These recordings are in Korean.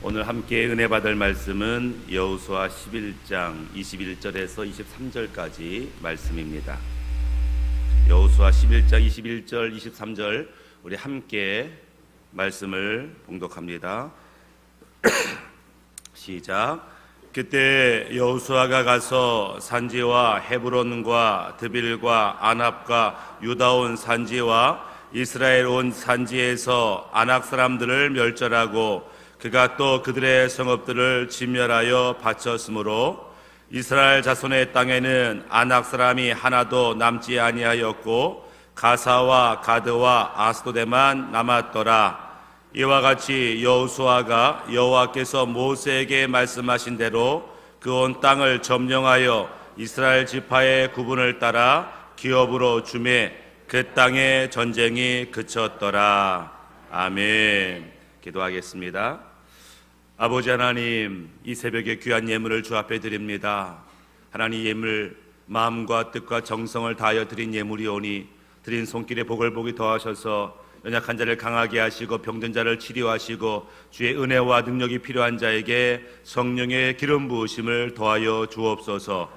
오늘 함께 은혜 받을 말씀은 여호수아 11장 21절에서 23절까지 말씀입니다. 여호수아 11장 21절 23절 우리 함께 말씀을 봉독합니다. 시작. 그때 여호수아가 가서 산지와 헤브론과 드빌과 아납과 유다 온 산지와 이스라엘 온 산지에서 아낙 사람들을 멸절하고 그가 또 그들의 성읍들을 진멸하여 바쳤으므로 이스라엘 자손의 땅에는 아낙 사람이 하나도 남지 아니하였고 가사와 가드와 아스도데만 남았더라. 이와 같이 여호수아가 여호와께서 모세에게 말씀하신 대로 그 온 땅을 점령하여 이스라엘 지파의 구분을 따라 기업으로 주매 그 땅의 전쟁이 그쳤더라. 아멘. 기도하겠습니다. 아버지 하나님, 이 새벽에 귀한 예물을 주 앞에 드립니다. 하나님, 예물 마음과 뜻과 정성을 다하여 드린 예물이오니 드린 손길에 복을 보기 더하셔서 연약한 자를 강하게 하시고 병든 자를 치료하시고 주의 은혜와 능력이 필요한 자에게 성령의 기름 부으심을 더하여 주옵소서.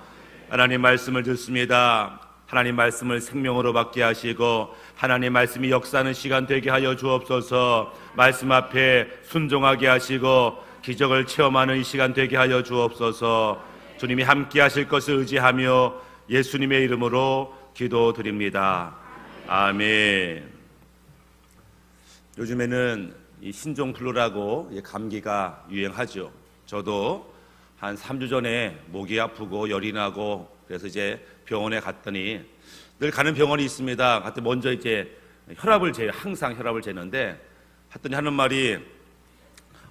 하나님 말씀을 듣습니다. 하나님 말씀을 생명으로 받게 하시고 하나님 말씀이 역사하는 시간 되게 하여 주옵소서. 말씀 앞에 순종하게 하시고 기적을 체험하는 이 시간 되게 하여 주옵소서. 주님이 함께 하실 것을 의지하며 예수님의 이름으로 기도드립니다. 아멘. 요즘에는 이 신종플루라고 감기가 유행하죠. 저도 한 3주 전에 목이 아프고 열이 나고 그래서 이제 병원에 갔더니 늘 가는 병원이 있습니다. 갔더니 먼저 이제 항상 혈압을 재는데 했더니 하는 말이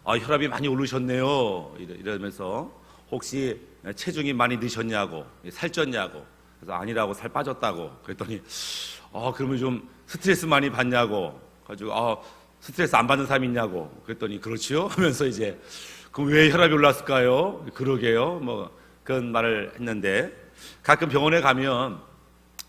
혈압이 많이 오르셨네요. 이러면서 혹시 체중이 많이 느셨냐고, 살쪘냐고. 그래서 아니라고, 살 빠졌다고. 그랬더니 그러면 좀 스트레스 많이 받냐고. 가지고 스트레스 안 받는 사람이 있냐고. 그랬더니 그렇지요 하면서 이제 그럼 왜 혈압이 올랐을까요? 그러게요. 뭐 그런 말을 했는데 가끔 병원에 가면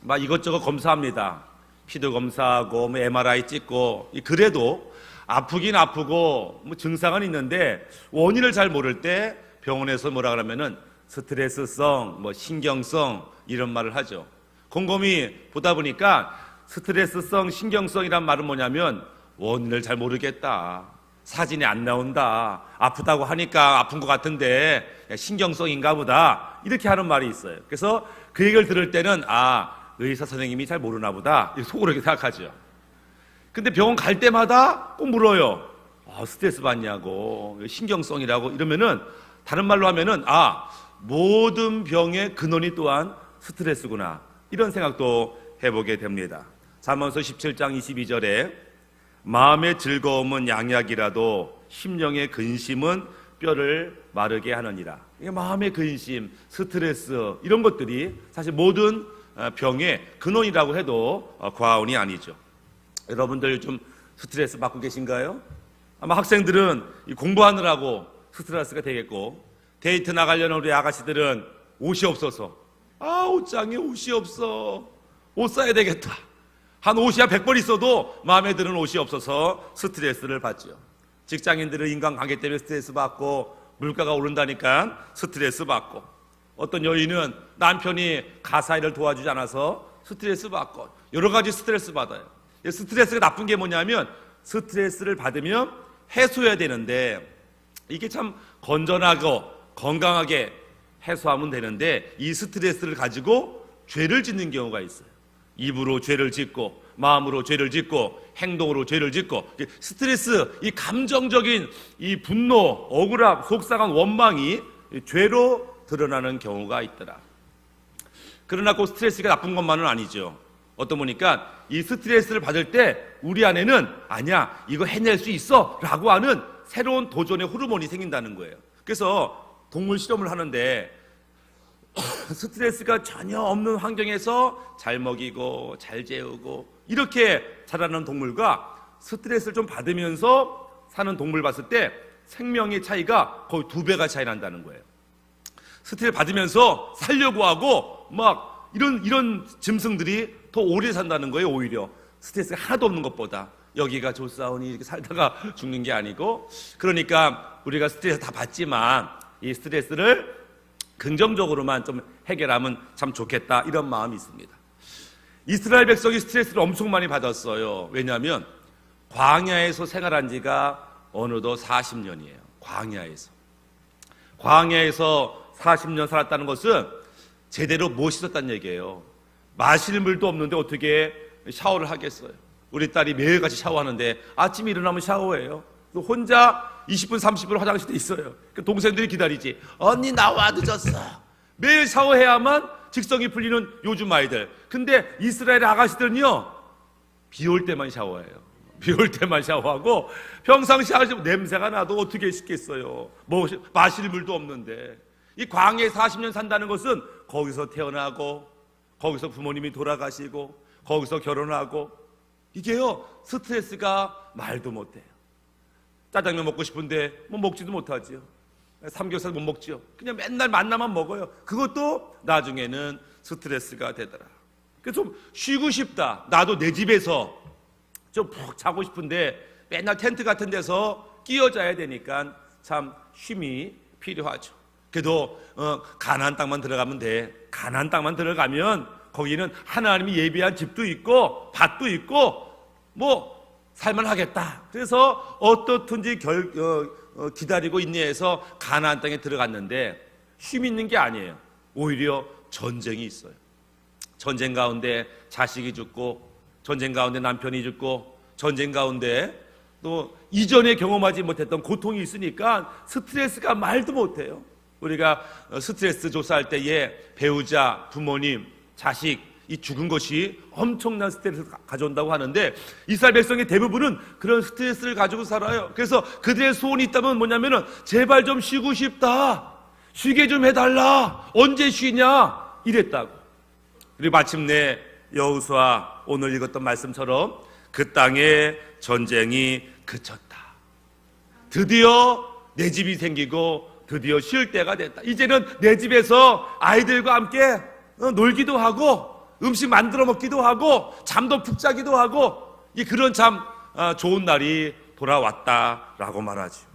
막 이것저것 검사합니다. 피도 검사하고 뭐 MRI 찍고 그래도 아프긴 아프고 뭐 증상은 있는데 원인을 잘 모를 때 병원에서 뭐라 그러면은 스트레스성, 뭐 신경성 이런 말을 하죠. 곰곰이 보다 보니까 스트레스성, 신경성이란 말은 뭐냐면 원인을 잘 모르겠다. 사진이 안 나온다. 아프다고 하니까 아픈 것 같은데 신경성인가 보다. 이렇게 하는 말이 있어요. 그래서 그 얘기를 들을 때는 의사 선생님이 잘 모르나 보다. 속으로 이렇게 생각하죠. 근데 병원 갈 때마다 꼭 물어요. 스트레스 받냐고, 신경성이라고 이러면은 다른 말로 하면은 모든 병의 근원이 또한 스트레스구나. 이런 생각도 해보게 됩니다. 잠언서 17장 22절에 마음의 즐거움은 양약이라도 심령의 근심은 뼈를 마르게 하느니라. 이게 마음의 근심, 스트레스 이런 것들이 사실 모든 병의 근원이라고 해도 과언이 아니죠. 여러분들 요즘 스트레스 받고 계신가요? 아마 학생들은 공부하느라고 스트레스가 되겠고 데이트 나가려는 우리 아가씨들은 옷이 없어서 옷장에 옷이 없어. 옷 사야 되겠다. 한 옷이 한 100벌 있어도 마음에 드는 옷이 없어서 스트레스를 받죠. 직장인들은 인간관계 때문에 스트레스 받고 물가가 오른다니까 스트레스 받고 어떤 여인은 남편이 가사 일을 도와주지 않아서 스트레스 받고 여러 가지 스트레스 받아요. 스트레스가 나쁜 게 뭐냐면 스트레스를 받으면 해소해야 되는데 이게 참 건전하고 건강하게 해소하면 되는데 이 스트레스를 가지고 죄를 짓는 경우가 있어요. 입으로 죄를 짓고 마음으로 죄를 짓고 행동으로 죄를 짓고 스트레스, 이 감정적인 이 분노, 억울함, 속상한 원망이 죄로 드러나는 경우가 있더라. 그러나 그 스트레스가 나쁜 것만은 아니죠. 어떤 보니까 이 스트레스를 받을 때 우리 안에는 아니야 이거 해낼 수 있어 라고 하는 새로운 도전의 호르몬이 생긴다는 거예요. 그래서 동물 실험을 하는데 스트레스가 전혀 없는 환경에서 잘 먹이고 잘 재우고 이렇게 자라는 동물과 스트레스를 좀 받으면서 사는 동물 봤을 때 생명의 차이가 거의 2배가 차이 난다는 거예요. 스트레스 받으면서 살려고 하고 막 이런 짐승들이 더 오래 산다는 거예요. 오히려 스트레스가 하나도 없는 것보다. 여기가 좋사오니 이렇게 살다가 죽는 게 아니고, 그러니까 우리가 스트레스 다 받지만 이 스트레스를 긍정적으로만 좀 해결하면 참 좋겠다, 이런 마음이 있습니다. 이스라엘 백성이 스트레스를 엄청 많이 받았어요. 왜냐하면 광야에서 생활한 지가 어느덧 40년이에요. 광야에서 40년 살았다는 것은 제대로 못 씻었다는 얘기예요. 마실 물도 없는데 어떻게 샤워를 하겠어요? 우리 딸이 매일같이 샤워하는데 아침에 일어나면 샤워해요. 또 혼자 20분 30분 화장실에 있어요. 동생들이 기다리지. 언니 나와, 늦었어. 매일 샤워해야만 직성이 풀리는 요즘 아이들. 근데 이스라엘 아가씨들은요, 비 올 때만 샤워해요. 비 올 때만 샤워하고 평상시 하시면 냄새가 나도 어떻게 씻겠어요. 뭐 마실 물도 없는데. 이 광야에 40년 산다는 것은 거기서 태어나고 거기서 부모님이 돌아가시고 거기서 결혼하고, 이게요 스트레스가 말도 못해요. 짜장면 먹고 싶은데 뭐 먹지도 못하지요. 삼겹살 못 먹지요. 그냥 맨날 만나만 먹어요. 그것도 나중에는 스트레스가 되더라. 그래서 좀 쉬고 싶다. 나도 내 집에서 좀 푹 자고 싶은데 맨날 텐트 같은 데서 끼어 자야 되니까 참 쉼이 필요하죠. 그래도 가나안 땅만 들어가면 돼. 가나안 땅만 들어가면 거기는 하나님이 예비한 집도 있고 밭도 있고 뭐 살만하겠다. 그래서 어떻든지 기다리고 있네해서 가나안 땅에 들어갔는데 쉼 있는 게 아니에요. 오히려 전쟁이 있어요. 전쟁 가운데 자식이 죽고, 전쟁 가운데 남편이 죽고, 전쟁 가운데 또 이전에 경험하지 못했던 고통이 있으니까 스트레스가 말도 못해요. 우리가 스트레스 조사할 때에 배우자, 부모님, 자식, 이 죽은 것이 엄청난 스트레스를 가져온다고 하는데 이스라엘 백성의 대부분은 그런 스트레스를 가지고 살아요. 그래서 그들의 소원이 있다면 뭐냐면은 제발 좀 쉬고 싶다, 쉬게 좀 해달라, 언제 쉬냐 이랬다고. 그리고 마침내 여호수아 오늘 읽었던 말씀처럼 그 땅에 전쟁이 그쳤다. 드디어 내 집이 생기고 드디어 쉴 때가 됐다. 이제는 내 집에서 아이들과 함께 놀기도 하고 음식 만들어 먹기도 하고 잠도 푹 자기도 하고, 그런 참 좋은 날이 돌아왔다라고 말하죠.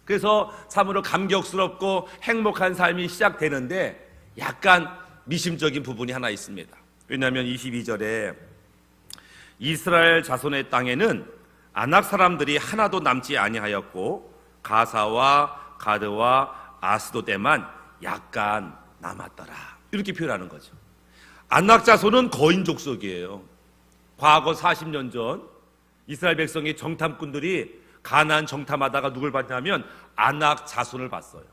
그래서 참으로 감격스럽고 행복한 삶이 시작되는데 약간 미심적인 부분이 하나 있습니다. 왜냐하면 22절에 이스라엘 자손의 땅에는 아낙 사람들이 하나도 남지 아니하였고 가사와 가드와 아스도데만 약간 남았더라, 이렇게 표현하는 거죠. 아낙 자손은 거인 족속이에요. 과거 40년 전 이스라엘 백성의 정탐꾼들이 가나안 정탐하다가 누굴 봤냐면 아낙 자손을 봤어요.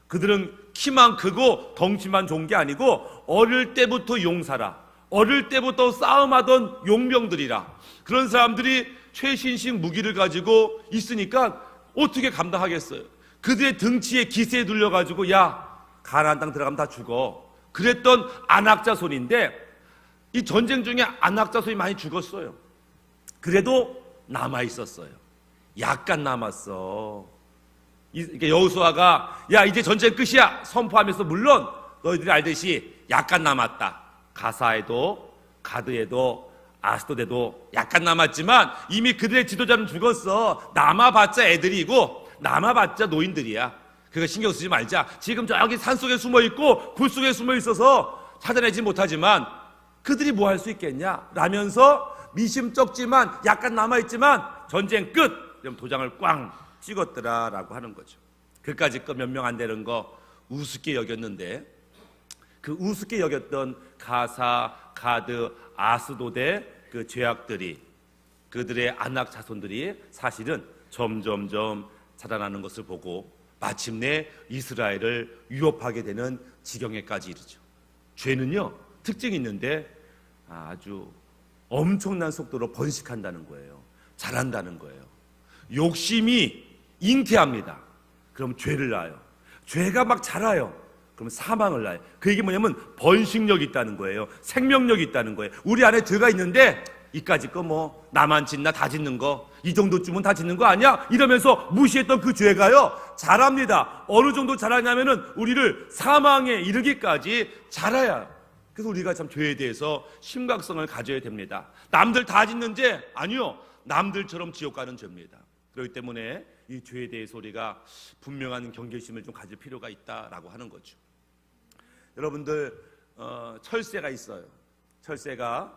그들은 키만 크고 덩치만 좋은 게 아니고 어릴 때부터 용사라, 어릴 때부터 싸움하던 용병들이라. 그런 사람들이 최신식 무기를 가지고 있으니까 어떻게 감당하겠어요. 그들의 등치에 기세에 눌려가지고 야, 가나안 땅 들어가면 다 죽어, 그랬던 아낙 자손인데 이 전쟁 중에 아낙 자손이 많이 죽었어요. 그래도 남아 있었어요. 약간 남았어. 여호수아가 야, 이제 전쟁 끝이야 선포하면서, 물론 너희들이 알듯이 약간 남았다. 가사에도 가드에도 아스도데도 약간 남았지만 이미 그들의 지도자는 죽었어. 남아봤자 애들이고 남아봤자 노인들이야. 그거 신경 쓰지 말자. 지금 저기 산속에 숨어있고 굴 속에 숨어있어서 찾아내지 못하지만 그들이 뭐 할 수 있겠냐 라면서 미심쩍지만 약간 남아있지만 전쟁 끝! 그럼 도장을 꽝 찍었더라 라고 하는 거죠. 그까짓 거 몇 명 안 되는 거 우습게 여겼는데, 그 우습게 여겼던 가사, 가드, 아스도데 그 죄악들이, 그들의 아낙 자손들이 사실은 점점점 자라나는 것을 보고 마침내 이스라엘을 위협하게 되는 지경에까지 이르죠. 죄는요 특징이 있는데 아주 엄청난 속도로 번식한다는 거예요. 자란다는 거예요. 욕심이 잉태합니다. 그럼 죄를 낳아요. 죄가 막 자라요. 그럼 사망을 낳아요. 그 얘기 뭐냐면 번식력이 있다는 거예요. 생명력이 있다는 거예요. 우리 안에 죄가 있는데 이까짓 거 뭐 나만 짓나 다 짓는 거, 이 정도쯤은 다 짓는 거 아니야? 이러면서 무시했던 그 죄가요 자랍니다. 어느 정도 자라냐면은 우리를 사망에 이르기까지 자라야. 그래서 우리가 참 죄에 대해서 심각성을 가져야 됩니다. 남들 다 짓는 죄 아니요, 남들처럼 지옥 가는 죄입니다. 그렇기 때문에 이 죄에 대해서 우리가 분명한 경계심을 좀 가질 필요가 있다라고 하는 거죠. 여러분들 철새가 있어요. 철새가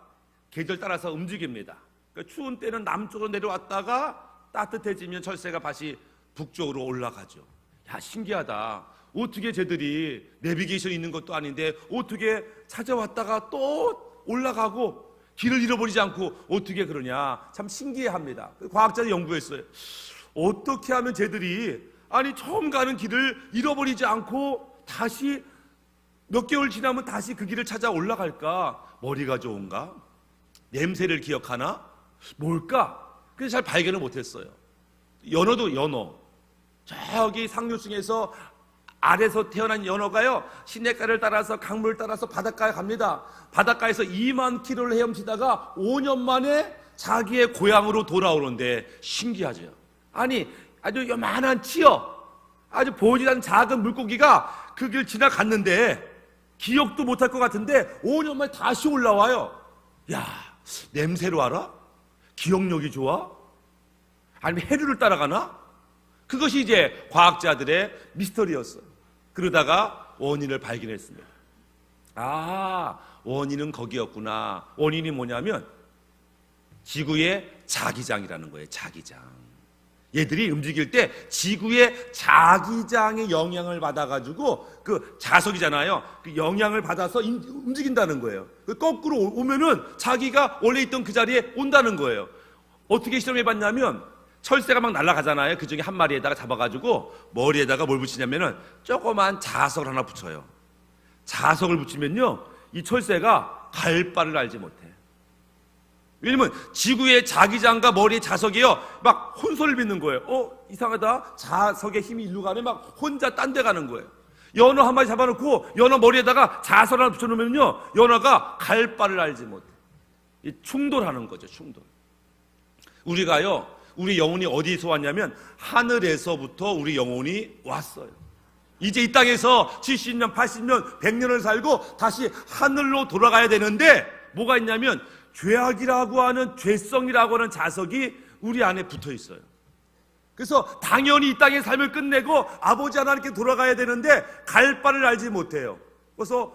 계절 따라서 움직입니다. 그러니까 추운 때는 남쪽으로 내려왔다가 따뜻해지면 철새가 다시 북쪽으로 올라가죠. 야, 신기하다. 어떻게 쟤들이 내비게이션 있는 것도 아닌데 어떻게 찾아왔다가 또 올라가고 길을 잃어버리지 않고 어떻게 그러냐. 참 신기해합니다. 과학자들이 연구했어요. 어떻게 하면 쟤들이 처음 가는 길을 잃어버리지 않고 다시 몇 개월 지나면 다시 그 길을 찾아 올라갈까? 머리가 좋은가? 냄새를 기억하나? 뭘까? 그래서 잘 발견을 못했어요. 연어도 연어. 저기 상류층에서 아래서 태어난 연어가요, 시냇가를 따라서 강물을 따라서 바닷가에 갑니다. 바닷가에서 2만 킬로를 헤엄치다가 5년 만에 자기의 고향으로 돌아오는데 신기하죠. 아주 요만한 치어, 아주 보이지 않는 작은 물고기가 그 길 지나갔는데 기억도 못할 것 같은데 5년 만에 다시 올라와요. 야, 냄새로 알아? 기억력이 좋아? 아니면 해류를 따라가나? 그것이 이제 과학자들의 미스터리였어요. 그러다가 원인을 발견했습니다. 아, 원인은 거기였구나. 원인이 뭐냐면 지구의 자기장이라는 거예요. 자기장. 얘들이 움직일 때 지구의 자기장의 영향을 받아가지고 그 자석이잖아요. 그 영향을 받아서 움직인다는 거예요. 거꾸로 오면은 자기가 원래 있던 그 자리에 온다는 거예요. 어떻게 실험해봤냐면 철새가 막 날아가잖아요. 그 중에 한 마리에다가 잡아가지고 머리에다가 뭘 붙이냐면은 조그만 자석을 하나 붙여요. 자석을 붙이면요, 이 철새가 갈 바를 알지 못해. 왜냐면 지구의 자기장과 머리의 자석이요, 막 혼선을 빚는 거예요. 이상하다. 자석의 힘이 일로 가네. 막 혼자 딴 데 가는 거예요. 연어 한 마리 잡아놓고 연어 머리에다가 자석 하나 붙여놓으면요, 연어가 갈 바를 알지 못해. 충돌하는 거죠. 충돌. 우리가요, 우리 영혼이 어디서 왔냐면 하늘에서부터 우리 영혼이 왔어요. 이제 이 땅에서 70년, 80년, 100년을 살고 다시 하늘로 돌아가야 되는데 뭐가 있냐면 죄악이라고 하는, 죄성이라고 하는 자석이 우리 안에 붙어 있어요. 그래서 당연히 이 땅의 삶을 끝내고 아버지 하나님께 돌아가야 되는데 갈 바를 알지 못해요. 그래서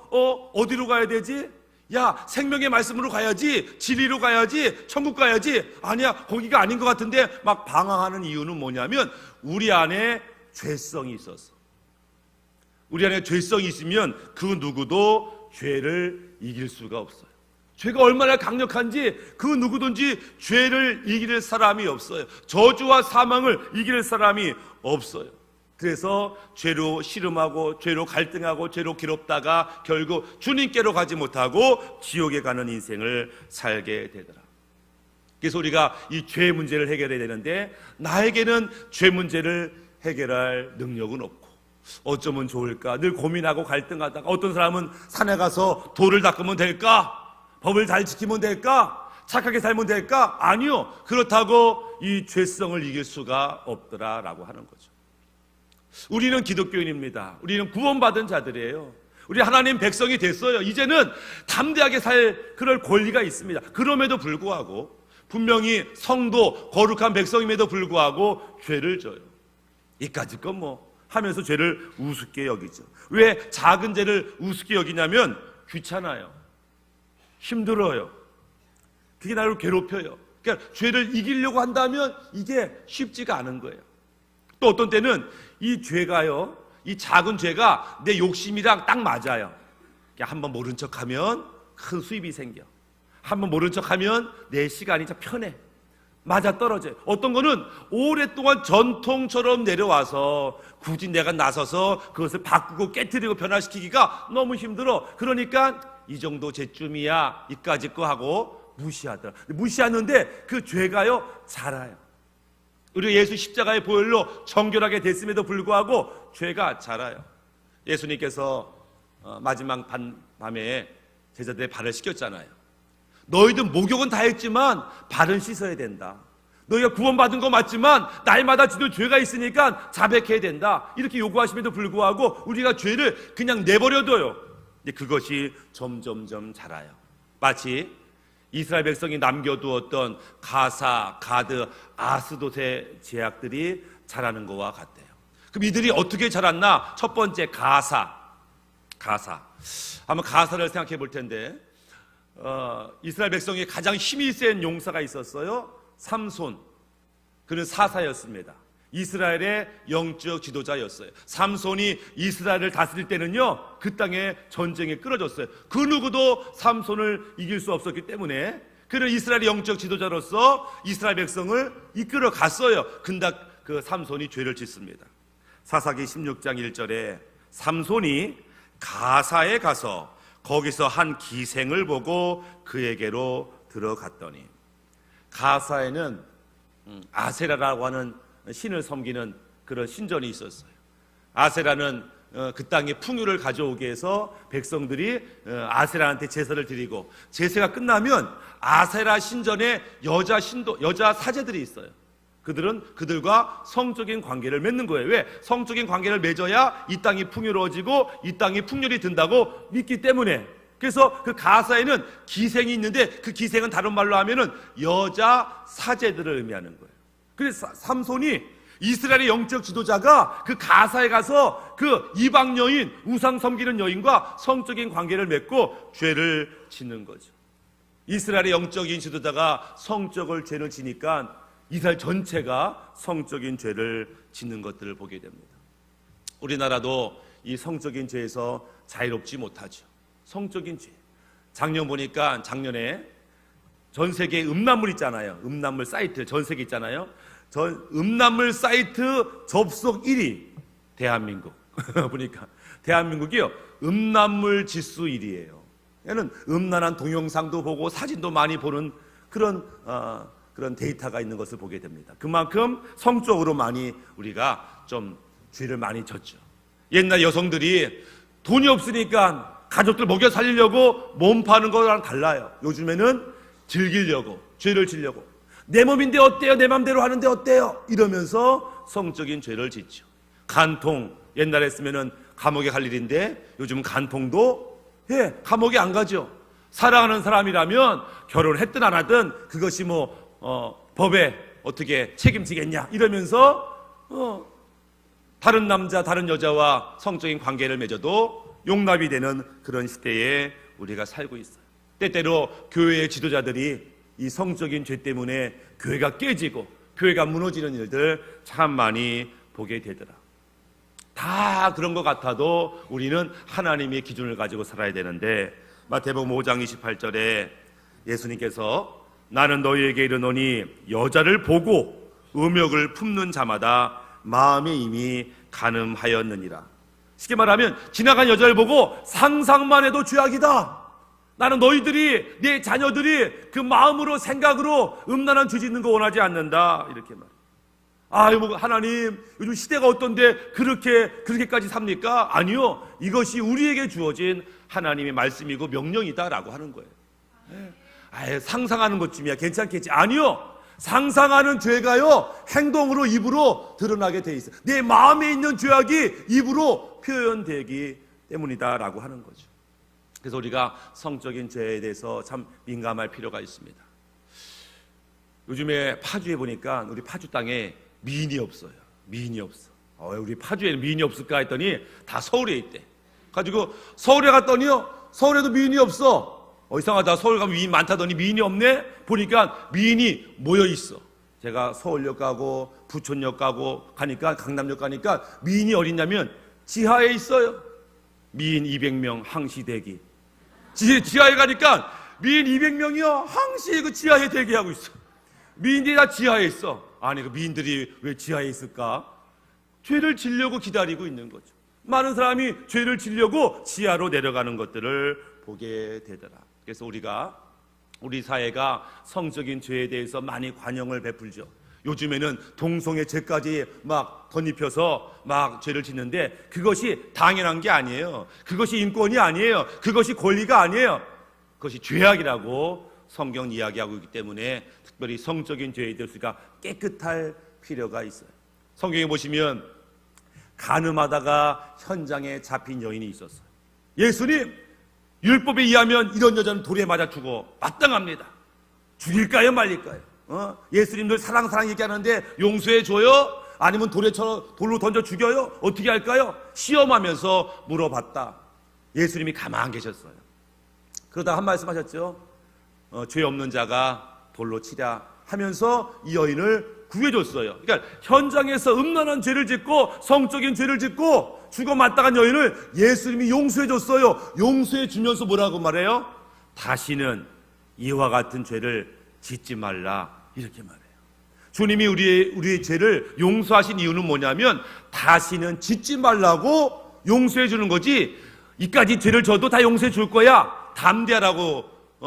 어디로 가야 되지? 야, 생명의 말씀으로 가야지, 진리로 가야지, 천국 가야지. 아니야, 거기가 아닌 것 같은데 막 방황하는 이유는 뭐냐면 우리 안에 죄성이 있어서. 우리 안에 죄성이 있으면 그 누구도 죄를 이길 수가 없어요. 죄가 얼마나 강력한지 그 누구든지 죄를 이길 사람이 없어요. 저주와 사망을 이길 사람이 없어요. 그래서 죄로 씨름하고 죄로 갈등하고 죄로 괴롭다가 결국 주님께로 가지 못하고 지옥에 가는 인생을 살게 되더라. 그래서 우리가 이 죄 문제를 해결해야 되는데 나에게는 죄 문제를 해결할 능력은 없고 어쩌면 좋을까 늘 고민하고 갈등하다가 어떤 사람은 산에 가서 돌을 닦으면 될까? 법을 잘 지키면 될까? 착하게 살면 될까? 아니요. 그렇다고 이 죄성을 이길 수가 없더라라고 하는 거죠. 우리는 기독교인입니다. 우리는 구원받은 자들이에요. 우리 하나님 백성이 됐어요. 이제는 담대하게 살 그럴 권리가 있습니다. 그럼에도 불구하고 분명히 성도 거룩한 백성임에도 불구하고 죄를 져요. 이까짓 건 뭐 하면서 죄를 우습게 여기죠. 왜 작은 죄를 우습게 여기냐면 귀찮아요. 힘들어요. 그게 나를 괴롭혀요. 그러니까 죄를 이기려고 한다면 이게 쉽지가 않은 거예요. 또 어떤 때는 이 죄가요, 이 작은 죄가 내 욕심이랑 딱 맞아요. 한번 모른 척하면 큰 수입이 생겨. 한번 모른 척하면 내 시간이 참 편해. 맞아 떨어져요. 어떤 거는 오랫동안 전통처럼 내려와서 굳이 내가 나서서 그것을 바꾸고 깨트리고 변화시키기가 너무 힘들어. 그러니까 이 정도 죄쯤이야 이까짓 거 하고 무시하더라. 무시하는데 그 죄가요 자라요. 우리 예수 십자가의 보혈로 정결하게 됐음에도 불구하고 죄가 자라요. 예수님께서 마지막 밤에 제자들의 발을 씻겼잖아요. 너희들 목욕은 다 했지만 발은 씻어야 된다. 너희가 구원받은 거 맞지만 날마다 지는 죄가 있으니까 자백해야 된다. 이렇게 요구하심에도 불구하고 우리가 죄를 그냥 내버려둬요. 근데 그것이 점점점 자라요. 마치 이스라엘 백성이 남겨두었던 가사, 가드, 아스돗의 제약들이 자라는 것과 같대요. 그럼 이들이 어떻게 자랐나? 첫 번째 가사. 한번 가사를 생각해 볼 텐데, 이스라엘 백성이 가장 힘이 센 용사가 있었어요. 삼손. 그는 사사였습니다. 이스라엘의 영적 지도자였어요. 삼손이 이스라엘을 다스릴 때는요, 그 땅에 전쟁에 끌어졌어요. 그 누구도 삼손을 이길 수 없었기 때문에 그는 이스라엘의 영적 지도자로서 이스라엘 백성을 이끌어 갔어요. 근데 그 삼손이 죄를 짓습니다. 사사기 16장 1절에 삼손이 가사에 가서 거기서 한 기생을 보고 그에게로 들어갔더니, 가사에는 아세라라고 하는 신을 섬기는 그런 신전이 있었어요. 아세라는 그 땅에 풍요를 가져오기 위해서 백성들이 아세라한테 제사를 드리고, 제사가 끝나면 아세라 신전에 여자 사제들이 있어요. 그들은 그들과 성적인 관계를 맺는 거예요. 왜? 성적인 관계를 맺어야 이 땅이 풍요로워지고 이 땅이 풍요리 든다고 믿기 때문에. 그래서 그 가사에는 기생이 있는데, 그 기생은 다른 말로 하면은 여자 사제들을 의미하는 거예요. 그래서 삼손이, 이스라엘의 영적 지도자가 그 가사에 가서 그 이방 여인, 우상 섬기는 여인과 성적인 관계를 맺고 죄를 짓는 거죠. 이스라엘의 영적인 지도자가 성적을 죄를 지니까 이스라엘 전체가 성적인 죄를 짓는 것들을 보게 됩니다. 우리나라도 이 성적인 죄에서 자유롭지 못하죠. 성적인 죄. 작년에 전 세계에 음란물 있잖아요. 음란물 사이트 전 세계 있잖아요. 음란물 사이트 접속 1위 대한민국. 보니까 대한민국이요, 음란물 지수 1위예요. 얘는 음란한 동영상도 보고 사진도 많이 보는 그런 데이터가 있는 것을 보게 됩니다. 그만큼 성적으로 많이 우리가 좀 죄를 많이 졌죠. 옛날 여성들이 돈이 없으니까 가족들 먹여 살리려고 몸 파는 거랑 달라요. 요즘에는 즐기려고, 죄를 지려고, 내 몸인데 어때요? 내 맘대로 하는데 어때요? 이러면서 성적인 죄를 짓죠. 간통, 옛날에 했으면은 감옥에 갈 일인데 요즘은 간통도 감옥에 안 가죠. 사랑하는 사람이라면 결혼을 했든 안 하든 그것이 법에 어떻게 책임지겠냐 이러면서 다른 남자, 다른 여자와 성적인 관계를 맺어도 용납이 되는 그런 시대에 우리가 살고 있어요. 때때로 교회의 지도자들이 이 성적인 죄 때문에 교회가 깨지고 교회가 무너지는 일들 참 많이 보게 되더라. 다 그런 것 같아도 우리는 하나님의 기준을 가지고 살아야 되는데, 마태복음 5장 28절에 예수님께서 나는 너희에게 이르노니 여자를 보고 음욕을 품는 자마다 마음에 이미 간음하였느니라. 쉽게 말하면 지나간 여자를 보고 상상만 해도 죄악이다. 나는 너희들이, 내 자녀들이 그 마음으로, 생각으로 음란한 죄 짓는 거 원하지 않는다. 이렇게 말해요. 하나님, 요즘 시대가 어떤데 그렇게까지 삽니까? 아니요. 이것이 우리에게 주어진 하나님의 말씀이고 명령이다라고 하는 거예요. 상상하는 것쯤이야 괜찮겠지. 아니요. 상상하는 죄가요, 행동으로, 입으로 드러나게 돼 있어요. 내 마음에 있는 죄악이 입으로 표현되기 때문이다라고 하는 거죠. 그래서 우리가 성적인 죄에 대해서 참 민감할 필요가 있습니다. 요즘에 파주에 보니까 우리 파주 땅에 미인이 없어요. 미인이 없어. 우리 파주에는 미인이 없을까 했더니 다 서울에 있대. 가지고 서울에 갔더니요, 서울에도 미인이 없어. 이상하다. 서울 가면 미인 많다더니 미인이 없네. 보니까 미인이 모여 있어. 제가 서울역 가고 부천역 가고 가니까, 강남역 가니까 미인이 어딨냐면 지하에 있어요. 미인 200명 항시 대기. 지하에 가니까 미인 200명이요 항시 그 지하에 대기하고 있어. 미인들이 다 지하에 있어. 아니, 그 미인들이 왜 지하에 있을까? 죄를 지려고 기다리고 있는 거죠. 많은 사람이 죄를 지려고 지하로 내려가는 것들을 보게 되더라. 그래서 우리 사회가 성적인 죄에 대해서 많이 관용을 베풀죠. 요즘에는 동성애 죄까지 막 덧입혀서 막 죄를 짓는데, 그것이 당연한 게 아니에요. 그것이 인권이 아니에요. 그것이 권리가 아니에요. 그것이 죄악이라고 성경 이야기하고 있기 때문에 특별히 성적인 죄에 대해서 우리가 깨끗할 필요가 있어요. 성경에 보시면 간음하다가 현장에 잡힌 여인이 있었어요. 예수님, 율법에 의하면 이런 여자는 돌에 맞아 죽어 마땅합니다. 죽일까요 말릴까요? 예수님들 사랑 얘기하는데 용서해줘요? 아니면 돌로 던져 죽여요? 어떻게 할까요? 시험하면서 물어봤다. 예수님이 가만히 계셨어요. 그러다 한 말씀 하셨죠. 죄 없는 자가 돌로 치랴 하면서 이 여인을 구해줬어요. 그러니까 현장에서 음란한 죄를 짓고 성적인 죄를 짓고 죽어 마땅한 여인을 예수님이 용서해줬어요. 용서해주면서 뭐라고 말해요? 다시는 이와 같은 죄를 짓지 말라, 이렇게 말해요. 주님이 우리의 죄를 용서하신 이유는 뭐냐면 다시는 짓지 말라고 용서해 주는 거지, 이까지 죄를 져도 다 용서해 줄 거야, 담대하라고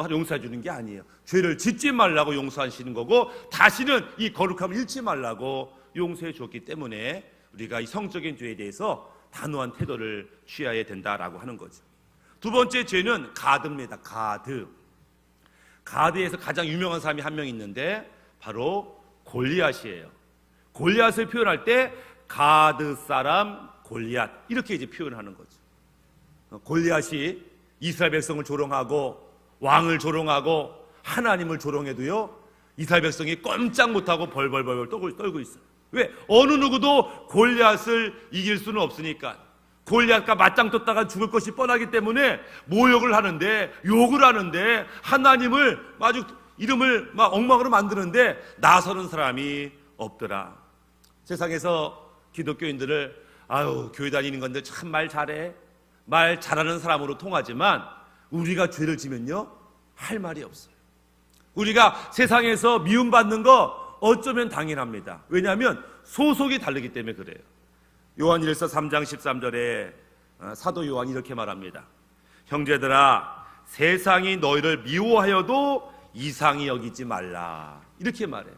용서해 주는 게 아니에요. 죄를 짓지 말라고 용서하시는 거고, 다시는 이 거룩함을 잃지 말라고 용서해 줬기 때문에 우리가 이 성적인 죄에 대해서 단호한 태도를 취해야 된다라고 하는 거죠. 두 번째 죄는 가드입니다. 가드에서 가장 유명한 사람이 한 명 있는데 바로 골리앗이에요. 골리앗을 표현할 때 가드 사람 골리앗, 이렇게 이제 표현하는 거죠. 골리앗이 이스라엘 백성을 조롱하고 왕을 조롱하고 하나님을 조롱해도요, 이스라엘 백성이 꼼짝 못하고 벌벌 떨고 있어요. 왜? 어느 누구도 골리앗을 이길 수는 없으니까. 골리앗과 맞짱 떴다가 죽을 것이 뻔하기 때문에 모욕을 하는데, 욕을 하는데, 하나님을 아주 이름을 막 엉망으로 만드는데 나서는 사람이 없더라. 세상에서 기독교인들을 교회 다니는 건데 참 말 잘해, 말 잘하는 사람으로 통하지만 우리가 죄를 지면요, 할 말이 없어요. 우리가 세상에서 미움받는 거 어쩌면 당연합니다. 왜냐하면 소속이 다르기 때문에 그래요. 요한일서 3장 13절에 사도 요한이 이렇게 말합니다. 형제들아, 세상이 너희를 미워하여도 이상히 여기지 말라, 이렇게 말해요.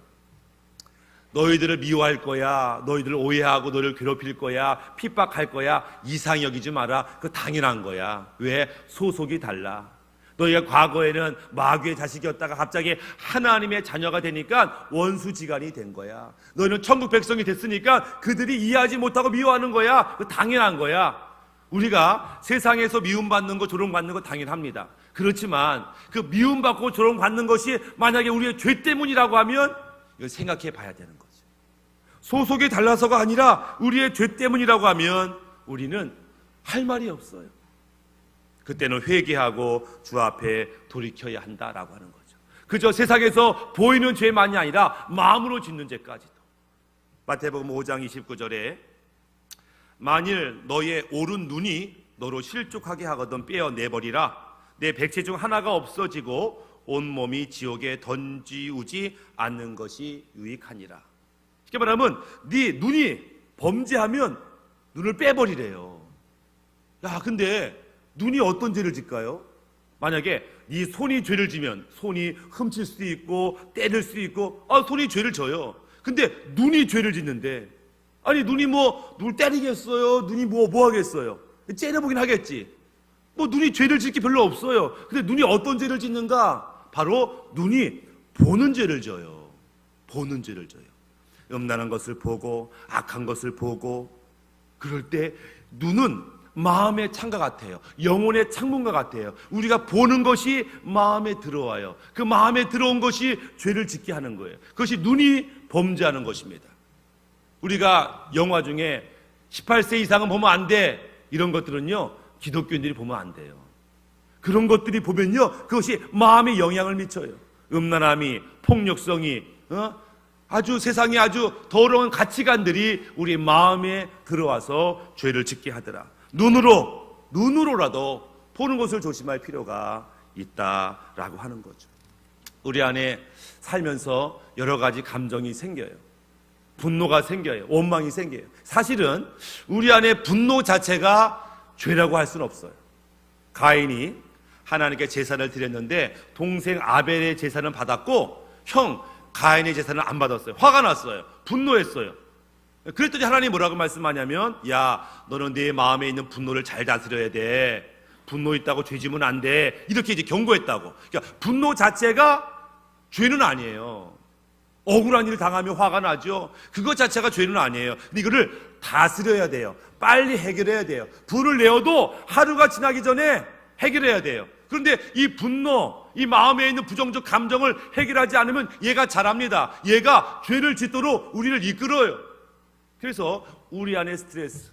너희들을 미워할 거야, 너희들을 오해하고 너희를 괴롭힐 거야, 핍박할 거야, 이상히 여기지 마라. 그거 당연한 거야. 왜? 소속이 달라. 너희가 과거에는 마귀의 자식이었다가 갑자기 하나님의 자녀가 되니까 원수지간이 된 거야. 너희는 천국 백성이 됐으니까 그들이 이해하지 못하고 미워하는 거야. 그거 당연한 거야. 우리가 세상에서 미움받는 거, 조롱받는 거 당연합니다. 그렇지만 그 미움받고 조롱받는 것이 만약에 우리의 죄 때문이라고 하면 이걸 생각해 봐야 되는 거죠. 소속이 달라서가 아니라 우리의 죄 때문이라고 하면 우리는 할 말이 없어요. 그때는 회개하고 주 앞에 돌이켜야 한다라고 하는 거죠. 그저 세상에서 보이는 죄만이 아니라 마음으로 짓는 죄까지도. 마태복음 5장 29절에 만일 너의 오른 눈이 너로 실족하게 하거든 빼어내버리라. 내 백체 중 하나가 없어지고 온몸이 지옥에 던지우지 않는 것이 유익하니라. 쉽게 말하면 네 눈이 범죄하면 눈을 빼버리래요. 야, 근데 눈이 어떤 죄를 질까요? 만약에 네 손이 죄를 지면 손이 훔칠 수도 있고 때릴 수도 있고 손이 죄를 져요. 근데 눈이 죄를 짓는데, 아니 눈이 누굴 때리겠어요? 눈이 뭐 하겠어요? 째려보긴 하겠지. 눈이 죄를 짓기 별로 없어요. 근데 눈이 어떤 죄를 짓는가? 바로 눈이 보는 죄를 져요. 보는 죄를 져요. 음란한 것을 보고 악한 것을 보고, 그럴 때 눈은 마음의 창과 같아요. 영혼의 창문과 같아요. 우리가 보는 것이 마음에 들어와요. 그 마음에 들어온 것이 죄를 짓게 하는 거예요. 그것이 눈이 범죄하는 것입니다. 우리가 영화 중에 18세 이상은 보면 안 돼, 이런 것들은요, 기독교인들이 보면 안 돼요. 그런 것들이 보면요, 그것이 마음에 영향을 미쳐요. 음란함이, 폭력성이, 아주 세상에 아주 더러운 가치관들이 우리 마음에 들어와서 죄를 짓게 하더라. 눈으로라도 보는 것을 조심할 필요가 있다라고 하는 거죠. 우리 안에 살면서 여러 가지 감정이 생겨요. 분노가 생겨요. 원망이 생겨요. 사실은 우리 안에 분노 자체가 죄라고 할 수는 없어요. 가인이 하나님께 제사를 드렸는데 동생 아벨의 제사는 받았고 형 가인의 제사는 안 받았어요. 화가 났어요. 분노했어요. 그랬더니 하나님이 뭐라고 말씀하냐면, 야, 너는 내 마음에 있는 분노를 잘 다스려야 돼. 분노 있다고 죄 지면 안 돼. 이렇게 이제 경고했다고. 그러니까 분노 자체가 죄는 아니에요. 억울한 일을 당하면 화가 나죠. 그것 자체가 죄는 아니에요. 근데 이거를 다스려야 돼요. 빨리 해결해야 돼요. 불을 내어도 하루가 지나기 전에 해결해야 돼요. 그런데 이 분노, 이 마음에 있는 부정적 감정을 해결하지 않으면 얘가 잘합니다. 얘가 죄를 짓도록 우리를 이끌어요. 그래서 우리 안에 스트레스,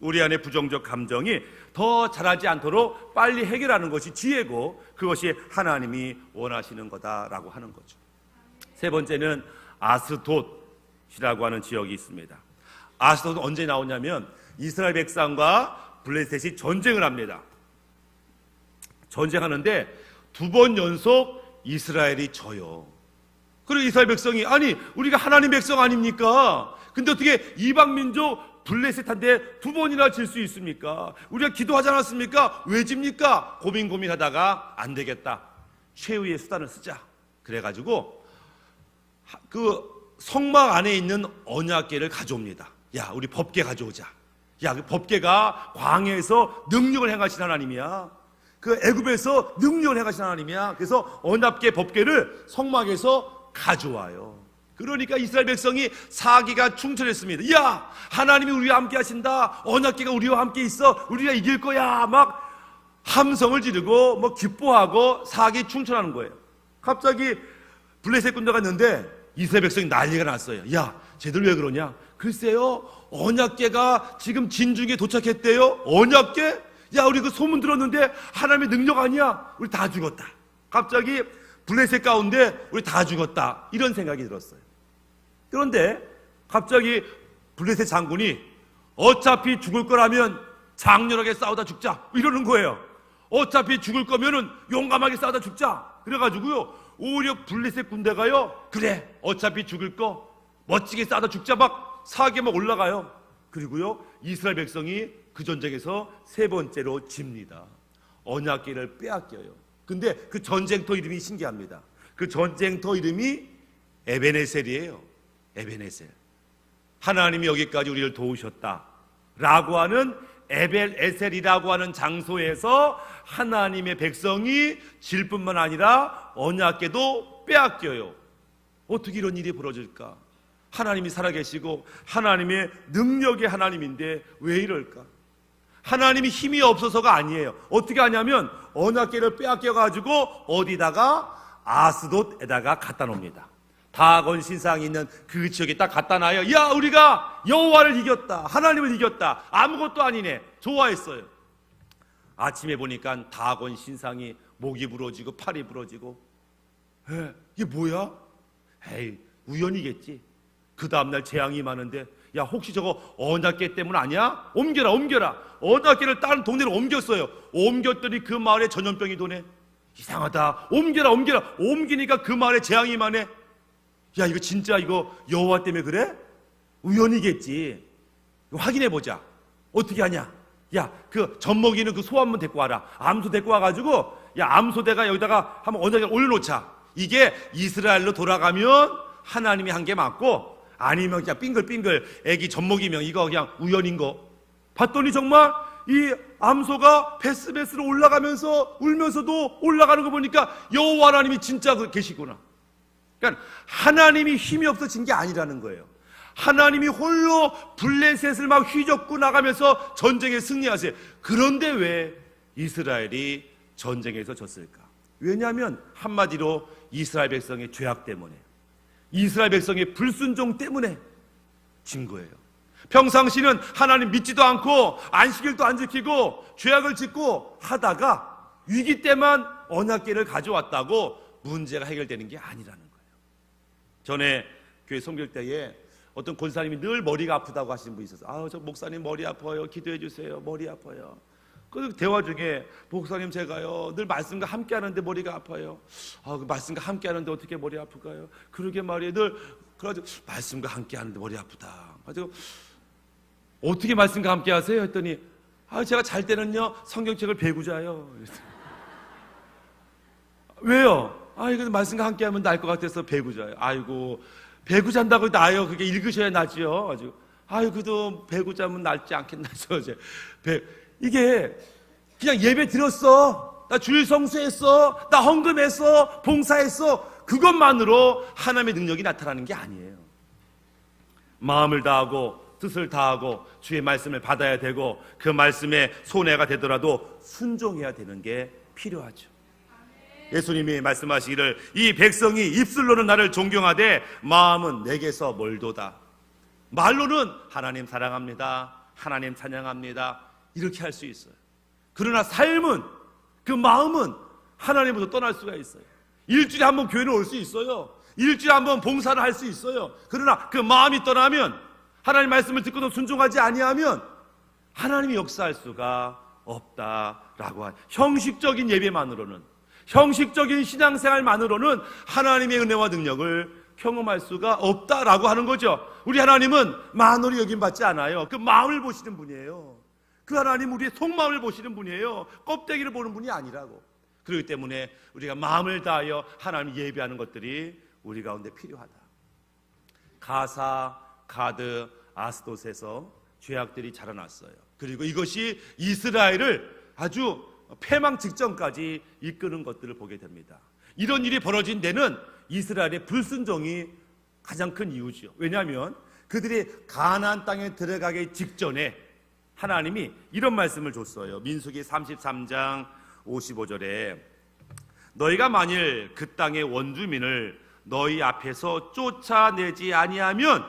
우리 안에 부정적 감정이 더 자라지 않도록 빨리 해결하는 것이 지혜고, 그것이 하나님이 원하시는 거다라고 하는 거죠. 세 번째는 아스돗이라고 하는 지역이 있습니다. 아스돗은 언제 나오냐면 이스라엘 백성과 블레셋이 전쟁을 합니다. 전쟁하는데 2번 연속 이스라엘이 져요. 그리고 이스라엘 백성이, 아니 우리가 하나님 백성 아닙니까? 근데 어떻게 이방 민족 블레셋한테 2번이나 질 수 있습니까? 우리가 기도하지 않았습니까? 왜 집니까? 고민하다가 안 되겠다, 최후의 수단을 쓰자. 그래가지고 그 성막 안에 있는 언약궤를 가져옵니다. 야, 우리 법궤 가져오자. 야, 그 법궤가 광야에서 능력을 행하신 하나님이야. 그 애굽에서 능력을 행하신 하나님이야. 그래서 언약궤 법궤를 성막에서 가져와요. 그러니까 이스라엘 백성이 사기가 충천했습니다. 야, 하나님이 우리와 함께 하신다. 언약궤가 우리와 함께 있어. 우리가 이길 거야. 막 함성을 지르고 뭐 기뻐하고 사기 충천하는 거예요. 갑자기 블레셋 군대가 있는데 이스라엘 백성이 난리가 났어요. 야, 쟤들 왜 그러냐? 글쎄요, 언약궤가 지금 진중에 도착했대요. 언약궤? 야, 우리 그 소문 들었는데 하나님의 능력 아니야? 우리 다 죽었다. 갑자기 블레셋 가운데 우리 다 죽었다, 이런 생각이 들었어요. 그런데 갑자기 블레셋 장군이 어차피 죽을 거라면 장렬하게 싸우다 죽자, 이러는 거예요. 어차피 죽을 거면은 용감하게 싸우다 죽자. 그래가지고요, 오히려 블레셋 군대가요, 그래 어차피 죽을 거 멋지게 싸우다 죽자, 막 사기에 막 올라가요. 그리고요, 이스라엘 백성이 그 전쟁에서 3번째로 집니다. 언약궤를 빼앗겨요. 근데 그 전쟁터 이름이 신기합니다. 그 전쟁터 이름이 에베네셀이에요. 에베네셀. 하나님이 여기까지 우리를 도우셨다 라고 하는 에벨에셀이라고 하는 장소에서 하나님의 백성이 질 뿐만 아니라 언약궤도 빼앗겨요. 어떻게 이런 일이 벌어질까? 하나님이 살아계시고 하나님의 능력의 하나님인데 왜 이럴까? 하나님이 힘이 없어서가 아니에요. 어떻게 하냐면 언약궤를 빼앗겨가지고 어디다가 아스돗에다가 갖다 놓습니다. 다곤 신상이 있는 그 지역에 딱 갖다 놔요. 야, 우리가 여호와를 이겼다, 하나님을 이겼다. 아무것도 아니네. 좋아했어요. 아침에 보니까 다곤 신상이 목이 부러지고 팔이 부러지고, 이게 뭐야? 에이, 우연이겠지. 그 다음날 재앙이 많은데, 야, 혹시 저거 언약궤 때문 아니야? 옮겨라. 언약궤를 다른 동네로 옮겼어요. 옮겼더니 그 마을에 전염병이 도네. 이상하다. 옮겨라. 옮기니까 그 마을에 재앙이 많네. 야, 이거 진짜 이거 여호와 때문에 그래? 우연이겠지. 이거 확인해보자. 어떻게 하냐? 야, 그 젖먹이는 그 소 한번 데리고 와라. 암소 데리고 와가지고, 야, 암소대가 여기다가 한번 언약궤를 올려놓자. 이게 이스라엘로 돌아가면 하나님이 한 게 맞고, 아니면 그냥 빙글빙글 애기 젖먹이면 이거 그냥 우연인 거. 봤더니 정말 이 암소가 베스베스로 올라가면서 울면서도 올라가는 거 보니까 여호와 하나님이 진짜 계시구나. 그러니까 하나님이 힘이 없어진 게 아니라는 거예요. 하나님이 홀로 블레셋을 막 휘젓고 나가면서 전쟁에 승리하세요. 그런데 왜 이스라엘이 전쟁에서 졌을까? 왜냐하면 한마디로 이스라엘 백성의 죄악 때문에, 이스라엘 백성의 불순종 때문에 진 거예요. 평상시는 하나님 믿지도 않고 안식일도 안 지키고 죄악을 짓고 하다가 위기 때만 언약궤를 가져왔다고 문제가 해결되는 게 아니라는 거예요. 전에 교회 섬길 때에 어떤 권사님이 늘 머리가 아프다고 하시는 분이 있었어요. 저 목사님 머리 아파요, 기도해 주세요, 머리 아파요. 그 대화 중에, 목사님 제가요 늘 말씀과 함께 하는데 머리가 아파요. 그 말씀과 함께 하는데 어떻게 머리 아플까요? 그러게 말이에요. 늘 그래가지고 말씀과 함께 하는데 머리 아프다. 가지고 어떻게 말씀과 함께 하세요? 했더니 제가 잘 때는요 성경책을 베고 자요. 왜요? 이거 말씀과 함께 하면 나을 것 같아서 베고 자요. 아이고, 베고 잔다고 나요? 그게 읽으셔야 나지요. 그래도 베고 자면 낫지 않겠나. 이게 그냥 예배 드렸어, 나 주일 성수했어, 나 헌금했어, 봉사했어, 그것만으로 하나님의 능력이 나타나는 게 아니에요. 마음을 다하고 뜻을 다하고 주의 말씀을 받아야 되고, 그 말씀에 손해가 되더라도 순종해야 되는 게 필요하죠. 예수님이 말씀하시기를 이 백성이 입술로는 나를 존경하되 마음은 내게서 멀도다. 말로는 하나님 사랑합니다, 하나님 찬양합니다, 이렇게 할 수 있어요. 그러나 삶은, 그 마음은 하나님으로부터 떠날 수가 있어요. 일주일에 한 번 교회는 올 수 있어요. 일주일에 한 번 봉사를 할 수 있어요. 그러나 그 마음이 떠나면, 하나님 말씀을 듣고도 순종하지 아니하면 하나님이 역사할 수가 없다라고 한 형식적인 예배만으로는, 형식적인 신앙생활만으로는 하나님의 은혜와 능력을 경험할 수가 없다라고 하는 거죠. 우리 하나님은 만으로 여김받지 않아요. 그 마음을 보시는 분이에요. 그 하나님 우리의 속마음을 보시는 분이에요. 껍데기를 보는 분이 아니라고. 그렇기 때문에 우리가 마음을 다하여 하나님 예배하는 것들이 우리 가운데 필요하다. 가사, 가드, 아스돗에서 죄악들이 자라났어요. 그리고 이것이 이스라엘을 아주 패망 직전까지 이끄는 것들을 보게 됩니다. 이런 일이 벌어진 데는 이스라엘의 불순종이 가장 큰 이유죠. 왜냐하면 그들이 가나안 땅에 들어가기 직전에 하나님이 이런 말씀을 줬어요. 민수기 33장 55절에 너희가 만일 그 땅의 원주민을 너희 앞에서 쫓아내지 아니하면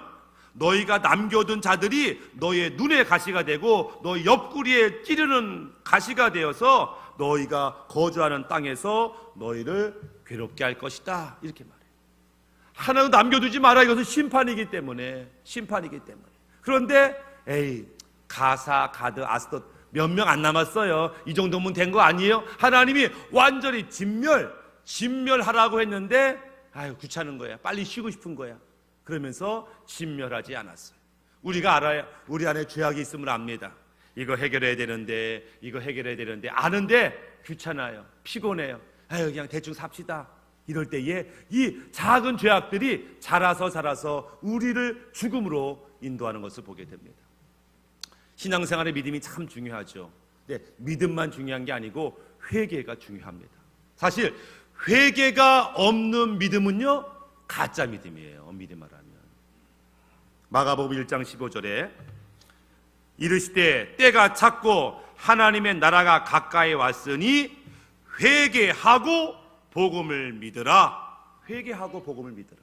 너희가 남겨둔 자들이 너희의 눈에 가시가 되고 너희 옆구리에 찌르는 가시가 되어서 너희가 거주하는 땅에서 너희를 괴롭게 할 것이다, 이렇게 말해요. 하나도 남겨두지 마라. 이것은 심판이기 때문에. 그런데 가사, 가드, 아스돗 몇 명 안 남았어요. 이 정도면 된 거 아니에요? 하나님이 완전히 진멸하라고 했는데 귀찮은 거야, 빨리 쉬고 싶은 거야. 그러면서 진멸하지 않았어요. 우리가 알아요. 우리 안에 죄악이 있음을 압니다. 이거 해결해야 되는데 아는데 귀찮아요, 피곤해요, 그냥 대충 삽시다. 이럴 때에 이 작은 죄악들이 자라서 우리를 죽음으로 인도하는 것을 보게 됩니다. 신앙생활의 믿음이 참 중요하죠. 네, 믿음만 중요한 게 아니고 회개가 중요합니다. 사실 회개가 없는 믿음은요, 가짜 믿음이에요. 엄밀히 말하면. 마가복음 1장 15절에 이르시되 때가 찼고 하나님의 나라가 가까이 왔으니 회개하고 복음을 믿으라. 회개하고 복음을 믿으라.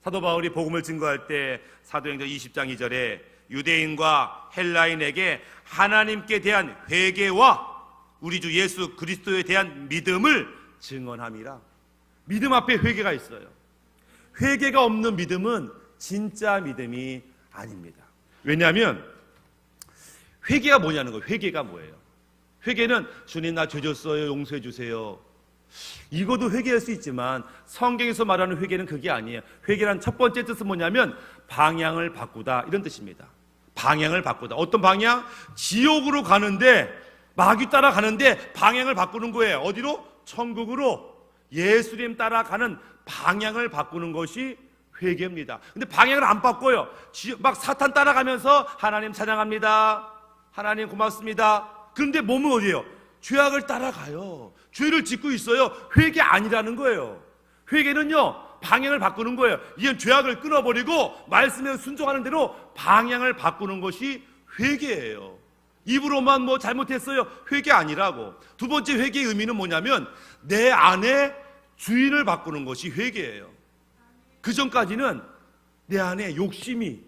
사도 바울이 복음을 증거할 때 사도행전 20장 2절에 유대인과 헬라인에게 하나님께 대한 회개와 우리 주 예수 그리스도에 대한 믿음을 증언함이라. 믿음 앞에 회개가 있어요. 회개가 없는 믿음은 진짜 믿음이 아닙니다. 왜냐하면 회개가 뭐냐는 거예요. 회개가 뭐예요? 회개는 주님 나 죄 졌어요, 용서해 주세요, 이것도 회개할 수 있지만 성경에서 말하는 회개는 그게 아니에요. 회개란 첫 번째 뜻은 뭐냐면 방향을 바꾸다, 이런 뜻입니다. 방향을 바꾸다. 어떤 방향? 지옥으로 가는데, 마귀 따라가는데 방향을 바꾸는 거예요. 어디로? 천국으로. 예수님 따라가는 방향을 바꾸는 것이 회개입니다. 근데 방향을 안 바꿔요. 막 사탄 따라가면서 하나님 찬양합니다, 하나님 고맙습니다. 그런데 몸은 어디예요? 죄악을 따라가요. 죄를 짓고 있어요. 회개 아니라는 거예요. 회개는요, 방향을 바꾸는 거예요. 이젠 죄악을 끊어버리고 말씀에 순종하는 대로 방향을 바꾸는 것이 회개예요. 입으로만 뭐 잘못했어요, 회개 아니라고. 두 번째 회개의 의미는 뭐냐면 내 안에 주인을 바꾸는 것이 회개예요. 그 전까지는 내 안에 욕심이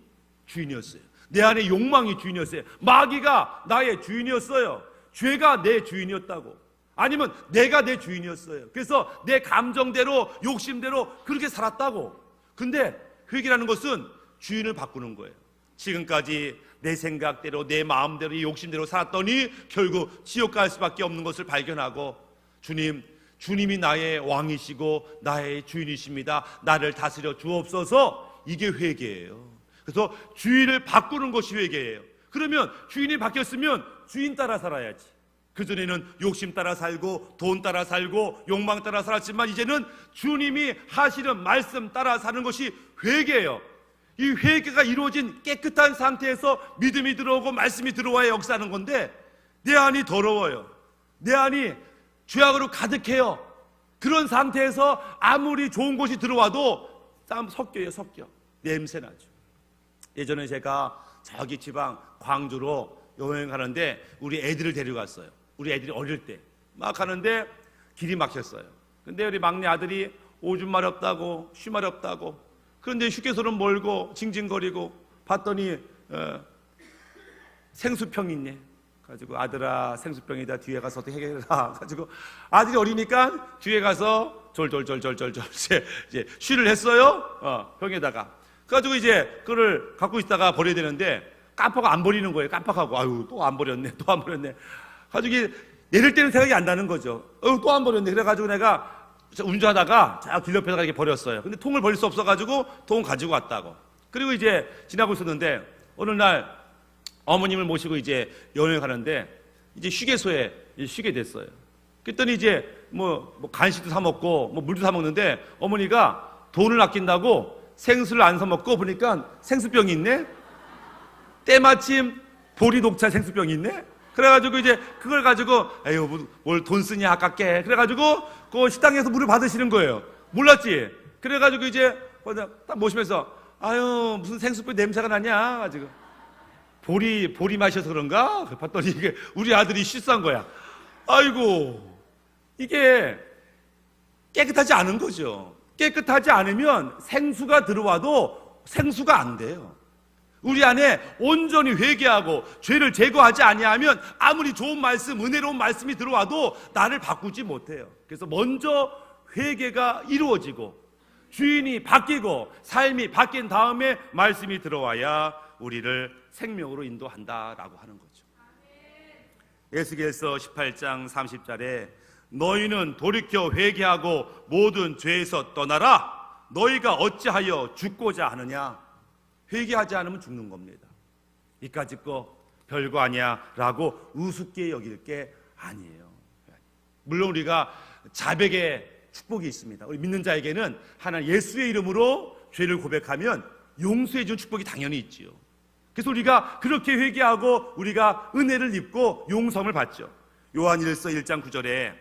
주인이었어요. 내 안에 욕망이 주인이었어요. 마귀가 나의 주인이었어요. 죄가 내 주인이었다고. 아니면 내가 내 주인이었어요. 그래서 내 감정대로, 욕심대로 그렇게 살았다고. 근데 회개라는 것은 주인을 바꾸는 거예요. 지금까지 내 생각대로, 내 마음대로, 이 욕심대로 살았더니 결국 지옥 갈 수밖에 없는 것을 발견하고, 주님이 나의 왕이시고 나의 주인이십니다, 나를 다스려 주옵소서. 이게 회개예요. 그래서 주인을 바꾸는 것이 회개예요. 그러면 주인이 바뀌었으면 주인 따라 살아야지. 그전에는 욕심 따라 살고 돈 따라 살고 욕망 따라 살았지만 이제는 주님이 하시는 말씀 따라 사는 것이 회개예요. 이 회개가 이루어진 깨끗한 상태에서 믿음이 들어오고 말씀이 들어와야 역사하는 건데, 내 안이 더러워요. 내 안이 죄악으로 가득해요. 그런 상태에서 아무리 좋은 것이 들어와도 섞여요. 냄새나죠. 예전에 제가 저기 지방 광주로 여행 가는데 우리 애들을 데려갔어요. 우리 애들이 어릴 때 막 가는데 길이 막혔어요. 근데 우리 막내 아들이 오줌 마렵다고 쉬 마렵다고, 그런데 휴게소는 멀고 징징거리고 봤더니 생수병이 있네. 가지고 아들아 생수병이다, 뒤에 가서 어떻게 해결해라. 가지고 아들이 어리니까 뒤에 가서 졸졸졸졸졸 이제 쉬를 했어요. 병에다가. 그래가지고 이제 그걸 갖고 있다가 버려야 되는데 깜빡 안 버리는 거예요. 깜빡하고 아유 또 안 버렸네, 또 안 버렸네. 가지고 내릴 때는 생각이 안 나는 거죠. 또 안 버렸네. 그래가지고 내가 운전하다가 자 길 옆에다가 이렇게 버렸어요. 근데 통을 버릴 수 없어가지고 통 가지고 왔다고. 그리고 이제 지나고 있었는데 어느 날 어머님을 모시고 이제 여행 가는데 이제 휴게소에 쉬게 됐어요. 그랬더니 이제 뭐 간식도 사 먹고 뭐 물도 사 먹는데 어머니가 돈을 아낀다고 생수를 안 사 먹고 보니까 생수병이 있네. 때마침 보리 녹차 생수병이 있네. 그래가지고 이제 그걸 가지고 에휴 뭘 돈 쓰냐 아깝게. 그래가지고 그 식당에서 물을 받으시는 거예요. 몰랐지. 그래가지고 이제 딱 모시면서 아유 무슨 생수병 냄새가 나냐 가지고 보리 마셔서 그런가? 봤더니 이게 우리 아들이 실수한 거야. 아이고 이게 깨끗하지 않은 거죠. 깨끗하지 않으면 생수가 들어와도 생수가 안 돼요. 우리 안에 온전히 회개하고 죄를 제거하지 아니하면 아무리 좋은 말씀, 은혜로운 말씀이 들어와도 나를 바꾸지 못해요. 그래서 먼저 회개가 이루어지고 주인이 바뀌고 삶이 바뀐 다음에 말씀이 들어와야 우리를 생명으로 인도한다라고 하는 거죠. 에스겔서 18장 30절에 너희는 돌이켜 회개하고 모든 죄에서 떠나라. 너희가 어찌하여 죽고자 하느냐. 회개하지 않으면 죽는 겁니다. 이까짓 거 별거 아니야 라고 우습게 여길 게 아니에요. 물론 우리가 자백의 축복이 있습니다. 우리 믿는 자에게는 하나님 예수의 이름으로 죄를 고백하면 용서해 준 축복이 당연히 있지요. 그래서 우리가 그렇게 회개하고 우리가 은혜를 입고 용서를 받죠. 요한일서 1장 9절에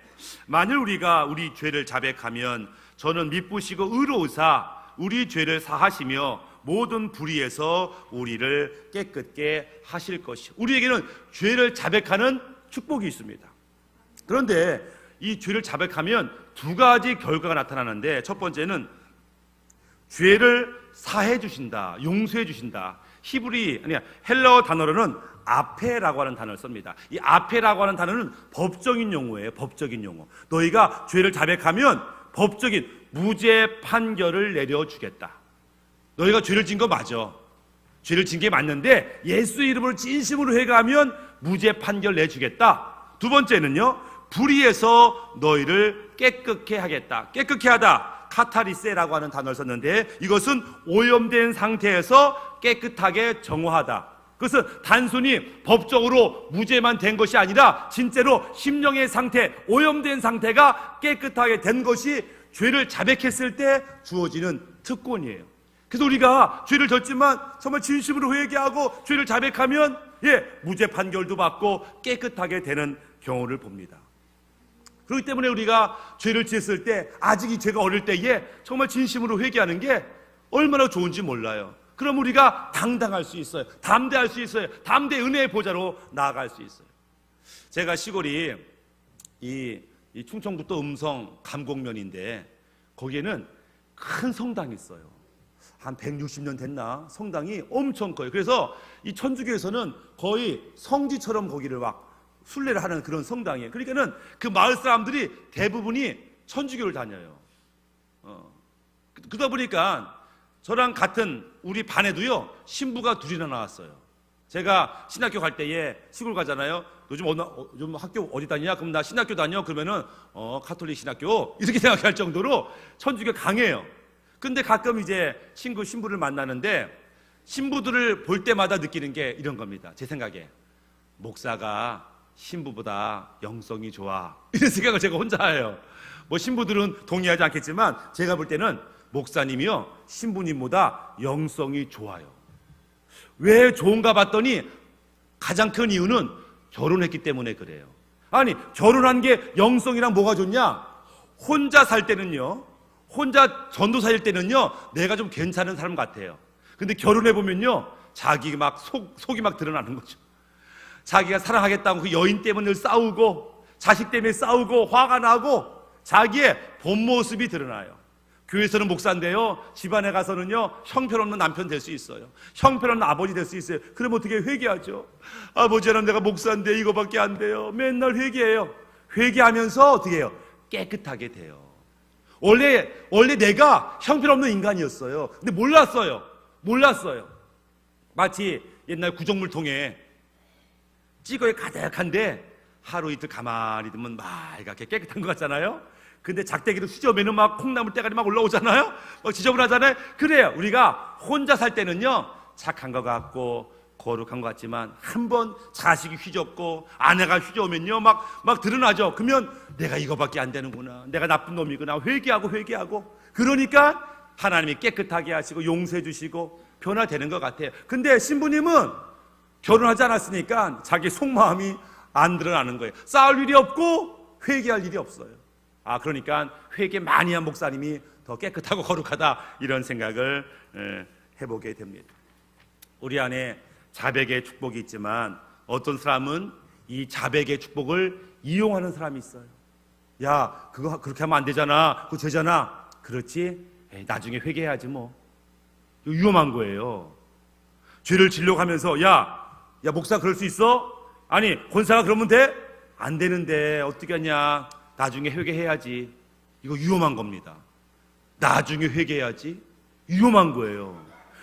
만일 우리가 우리 죄를 자백하면 저는 미쁘시고 의로우사 우리 죄를 사하시며 모든 불의에서 우리를 깨끗게 하실 것이요. 우리에게는 죄를 자백하는 축복이 있습니다. 그런데 이 죄를 자백하면 두 가지 결과가 나타나는데 첫 번째는 죄를 사해 주신다, 용서해 주신다. 헬라어 단어로는 아페라고 하는 단어를 씁니다. 이 아페라고 하는 단어는 법적인 용어예요. 법적인 용어. 너희가 죄를 자백하면 법적인 무죄 판결을 내려주겠다. 너희가 죄를 진 거 맞아. 죄를 진 게 맞는데 예수의 이름으로 진심으로 회개하면 무죄 판결 내주겠다. 두 번째는요, 불의에서 너희를 깨끗게 하겠다. 깨끗게 하다, 카타리세라고 하는 단어를 썼는데 이것은 오염된 상태에서 깨끗하게 정화하다. 그것은 단순히 법적으로 무죄만 된 것이 아니라 진짜로 심령의 상태, 오염된 상태가 깨끗하게 된 것이 죄를 자백했을 때 주어지는 특권이에요. 그래서 우리가 죄를 졌지만 정말 진심으로 회개하고 죄를 자백하면 무죄 판결도 받고 깨끗하게 되는 경우를 봅니다. 그렇기 때문에 우리가 죄를 지었을 때 아직 이 죄가 어릴 때에 정말 진심으로 회개하는 게 얼마나 좋은지 몰라요. 그럼 우리가 당당할 수 있어요. 담대할 수 있어요. 담대 은혜의 보좌로 나아갈 수 있어요. 제가 시골이 이 충청북도 음성 감곡면인데 거기에는 큰 성당이 있어요. 한 160년 됐나? 성당이 엄청 커요. 그래서 이 천주교에서는 거의 성지처럼 거기를 막 순례를 하는 그런 성당이에요. 그러니까는 그 마을 사람들이 대부분이 천주교를 다녀요. 그러다 보니까 저랑 같은 우리 반에도요 신부가 둘이나 나왔어요. 제가 신학교 갈 때에 시골 가잖아요. 요즘 학교 어디 다니냐? 그럼 나 신학교 다녀. 그러면은 가톨릭 신학교 이렇게 생각할 정도로 천주교 강해요. 근데 가끔 이제 친구 신부를 만나는데 신부들을 볼 때마다 느끼는 게 이런 겁니다. 제 생각에 목사가 신부보다 영성이 좋아, 이런 생각을 제가 혼자 해요. 뭐 신부들은 동의하지 않겠지만 제가 볼 때는 목사님이요 신부님보다 영성이 좋아요. 왜 좋은가 봤더니 가장 큰 이유는 결혼했기 때문에 그래요. 아니 결혼한 게 영성이랑 뭐가 좋냐? 혼자 살 때는요, 혼자 전도사일 때는요 내가 좀 괜찮은 사람 같아요. 근데 결혼해보면요 자기 막 속이 막 드러나는 거죠. 자기가 사랑하겠다고 그 여인 때문에 싸우고 자식 때문에 싸우고 화가 나고 자기의 본 모습이 드러나요. 교회에서는 목사인데요, 집안에 가서는요 형편없는 남편 될 수 있어요. 형편없는 아버지 될 수 있어요. 그럼 어떻게 회개하죠? 아버지는 내가 목사인데 이거밖에 안 돼요. 맨날 회개해요. 회개하면서 어떻게 해요? 깨끗하게 돼요. 원래 내가 형편없는 인간이었어요. 근데 몰랐어요. 마치 옛날 구정물통에 찌꺼기 가득한데 하루 이틀 가만히 두면 맑게 깨끗한 것 같잖아요. 근데 작대기로 휘저으면 막 콩나물 때가리 막 올라오잖아요. 막 지저분하잖아요. 그래요. 우리가 혼자 살 때는요 착한 것 같고 거룩한 것 같지만 한번 자식이 휘젓고 아내가 휘저으면요 막 드러나죠. 그러면 내가 이거밖에 안 되는구나, 내가 나쁜 놈이구나, 회개하고 그러니까 하나님이 깨끗하게 하시고 용서해 주시고 변화되는 것 같아요. 근데 신부님은 결혼하지 않았으니까 자기 속마음이 안 드러나는 거예요. 싸울 일이 없고 회개할 일이 없어요. 그러니까 회개 많이 한 목사님이 더 깨끗하고 거룩하다, 이런 생각을 해보게 됩니다. 우리 안에 자백의 축복이 있지만 어떤 사람은 이 자백의 축복을 이용하는 사람이 있어요. 야, 그거 그렇게 하면 안 되잖아, 그거 죄잖아. 그렇지? 나중에 회개해야지 뭐. 위험한 거예요. 죄를 지려고 하면서 야 목사 그럴 수 있어? 아니 권사가 그러면 돼? 안 되는데 어떻게 하냐, 나중에 회개해야지. 이거 위험한 겁니다. 나중에 회개해야지, 위험한 거예요.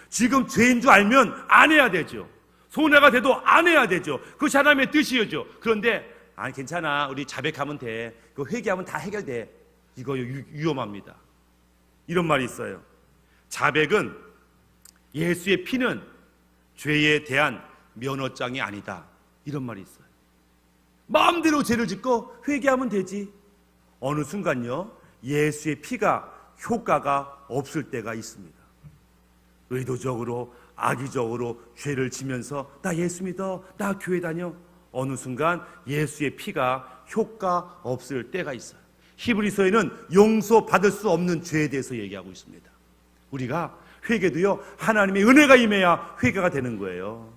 지금 죄인 줄 알면 안 해야 되죠. 손해가 돼도 안 해야 되죠. 그것이 하나님의 뜻이죠. 그런데 아니 괜찮아, 우리 자백하면 돼, 그 회개하면 다 해결돼. 이거 위험합니다. 이런 말이 있어요. 자백은 예수의 피는 죄에 대한 면허장이 아니다, 이런 말이 있어요. 마음대로 죄를 짓고 회개하면 되지. 어느 순간요 예수의 피가 효과가 없을 때가 있습니다. 의도적으로 악의적으로 죄를 지면서 나 예수 믿어, 나 교회 다녀. 어느 순간 예수의 피가 효과 없을 때가 있어요. 히브리서에는 용서받을 수 없는 죄에 대해서 얘기하고 있습니다. 우리가 회개도요 하나님의 은혜가 임해야 회개가 되는 거예요.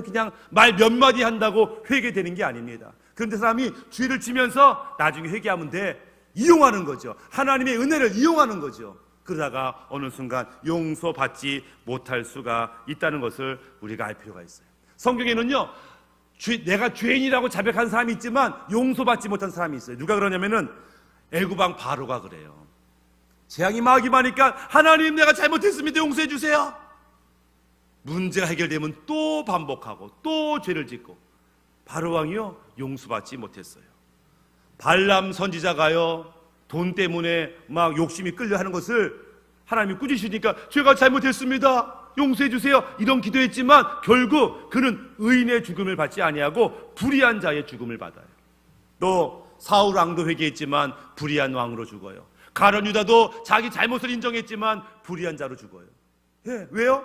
그냥 말 몇 마디 한다고 회개되는 게 아닙니다. 그런데 사람이 죄를 지면서 나중에 회개하면 돼, 이용하는 거죠. 하나님의 은혜를 이용하는 거죠. 그러다가 어느 순간 용서받지 못할 수가 있다는 것을 우리가 알 필요가 있어요. 성경에는요 내가 죄인이라고 자백한 사람이 있지만 용서받지 못한 사람이 있어요. 누가 그러냐면은 애굽왕 바로가 그래요. 재앙이 막 임하니까 하나님 내가 잘못했습니다, 용서해 주세요. 문제가 해결되면 또 반복하고 또 죄를 짓고, 바로왕이요 용서받지 못했어요. 발람 선지자가요 돈 때문에 막 욕심이 끌려 하는 것을 하나님이 꾸짖으시니까 제가 잘못했습니다, 용서해 주세요, 이런 기도했지만 결국 그는 의인의 죽음을 받지 아니하고 불의한 자의 죽음을 받아요. 또 사울 왕도 회개했지만 불의한 왕으로 죽어요. 가룟 유다도 자기 잘못을 인정했지만 불의한 자로 죽어요. 왜요?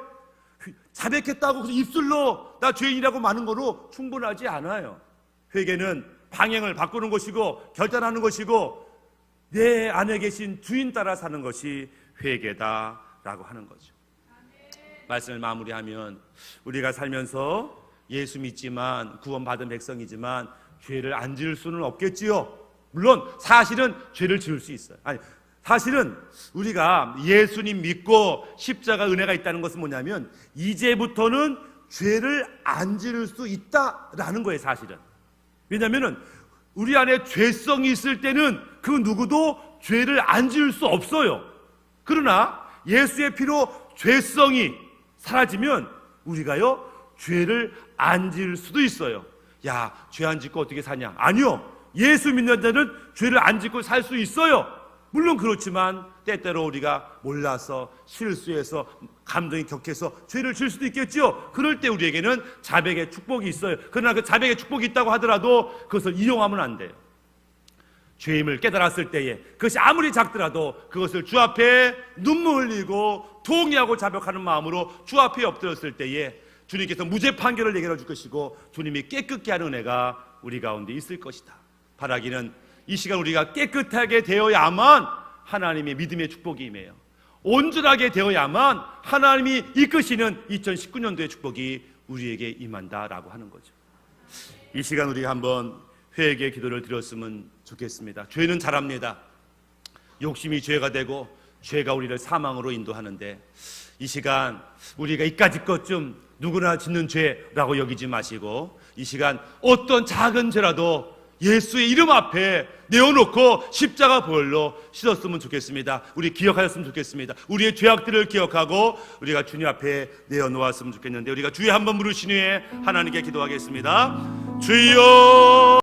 자백했다고 입술로 나 죄인이라고 많은 거로 충분하지 않아요. 회개는 방향을 바꾸는 것이고 결단하는 것이고 내 안에 계신 주인 따라 사는 것이 회개다라고 하는 거죠. 말씀을 마무리하면 우리가 살면서 예수 믿지만 구원받은 백성이지만 죄를 안 지을 수는 없겠지요. 물론 사실은 죄를 지을 수 있어요. 사실은 우리가 예수님 믿고 십자가 은혜가 있다는 것은 뭐냐면 이제부터는 죄를 안 지을 수 있다라는 거예요. 사실은. 왜냐하면 우리 안에 죄성이 있을 때는 그 누구도 죄를 안 지을 수 없어요. 그러나 예수의 피로 죄성이 사라지면 우리가요 죄를 안 지을 수도 있어요. 야, 죄 안 짓고 어떻게 사냐? 아니요, 예수 믿는 자는 죄를 안 짓고 살 수 있어요. 물론 그렇지만 때때로 우리가 몰라서 실수해서 감정이 격해서 죄를 지을 수도 있겠죠. 그럴 때 우리에게는 자백의 축복이 있어요. 그러나 그 자백의 축복이 있다고 하더라도 그것을 이용하면 안 돼요. 죄임을 깨달았을 때에 그것이 아무리 작더라도 그것을 주 앞에 눈물 흘리고 동의하고 자백하는 마음으로 주 앞에 엎드렸을 때에 주님께서 무죄 판결을 내게 줄 것이고 주님이 깨끗게 하는 은혜가 우리 가운데 있을 것이다. 바라기는 이 시간 우리가 깨끗하게 되어야만 하나님의 믿음의 축복이 임해요. 온전하게 되어야만 하나님이 이끄시는 2019년도의 축복이 우리에게 임한다라고 하는 거죠. 이 시간 우리가 한번 회개의 기도를 드렸으면 좋겠습니다. 죄는 잘합니다. 욕심이 죄가 되고 죄가 우리를 사망으로 인도하는데, 이 시간 우리가 이까짓 것 좀 누구나 짓는 죄라고 여기지 마시고 이 시간 어떤 작은 죄라도 예수의 이름 앞에 내어놓고 십자가 보혈로 씻었으면 좋겠습니다. 우리 기억하였으면 좋겠습니다. 우리의 죄악들을 기억하고 우리가 주님 앞에 내어놓았으면 좋겠는데, 우리가 주여 한번 부르신 후에 하나님께 기도하겠습니다. 주여.